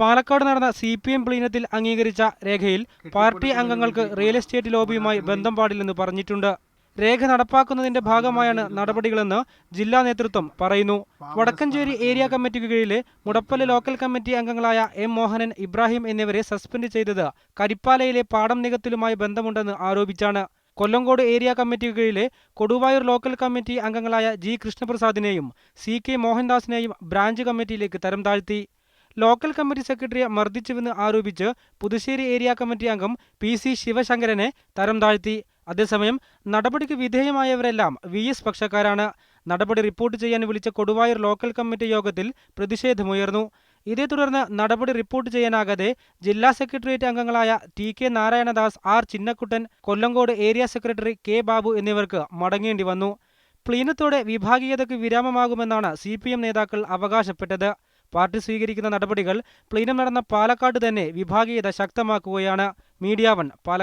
പാലക്കാട് നടന്ന CPM പ്ലീനത്തിൽ അംഗീകരിച്ച രേഖയിൽ പാർട്ടി അംഗങ്ങൾക്ക് റിയൽ എസ്റ്റേറ്റ് ലോബിയുമായി ബന്ധം പാടില്ലെന്ന് പറഞ്ഞിട്ടുണ്ട്. രേഖ നടപ്പാക്കുന്നതിന്റെ ഭാഗമായാണ് നടപടികളെന്ന് ജില്ലാ നേതൃത്വം പറയുന്നു. വടക്കഞ്ചേരി ഏരിയ കമ്മിറ്റിക്ക് കീഴിലെ മുടപ്പല് ലോക്കൽ കമ്മിറ്റി അംഗങ്ങളായ M. മോഹനൻ, ഇബ്രാഹിം എന്നിവരെ സസ്പെൻഡ് ചെയ്തത് കരിപ്പാലയിലെ പാടം നികത്തലുമായി ബന്ധമുണ്ടെന്ന് ആരോപിച്ചാണ്. കൊല്ലങ്കോട് ഏരിയ കമ്മിറ്റിക്ക് കീഴിലെ കൊടുവായൂർ ലോക്കൽ കമ്മിറ്റി അംഗങ്ങളായ G. കൃഷ്ണപ്രസാദിനെയും CK. മോഹൻദാസിനെയും ബ്രാഞ്ച് കമ്മിറ്റിയിലേക്ക് തരം താഴ്ത്തി. ലോക്കൽ കമ്മിറ്റി സെക്രട്ടറിയെ മർദ്ദിച്ചുവെന്ന് ആരോപിച്ച് പുതുശ്ശേരി ഏരിയ കമ്മിറ്റി അംഗം PC. ശിവശങ്കരനെ തരം താഴ്ത്തി. അതേസമയം നടപടിക്ക് വിധേയമായവരെല്ലാം VS പക്ഷക്കാരാണ്. നടപടി റിപ്പോർട്ട് ചെയ്യാൻ വിളിച്ച കൊടുവായൂർ ലോക്കൽ കമ്മിറ്റി യോഗത്തിൽ പ്രതിഷേധമുയർന്നു. ഇതേ തുടർന്ന് നടപടി റിപ്പോർട്ട് ചെയ്യാനാകാതെ ജില്ലാ സെക്രട്ടേറിയറ്റ് അംഗങ്ങളായ TK. Narayanadas, R. Chinnakkuttan, Kollengode area secretary K. Babu എന്നിവർക്ക് മടങ്ങേണ്ടി വന്നു. പ്ലീനത്തോടെ വിഭാഗീയതയ്ക്ക് വിരാമമാകുമെന്നാണ് CPM നേതാക്കൾ അവകാശപ്പെട്ടത്. പാർട്ടി സ്വീകരിക്കുന്ന നടപടികൾ പ്ലീനം നടന്ന പാലക്കാട് തന്നെ വിഭാഗീയത ശക്തമാക്കുകയാണ്. മീഡിയ 1 പാലക്കാട്.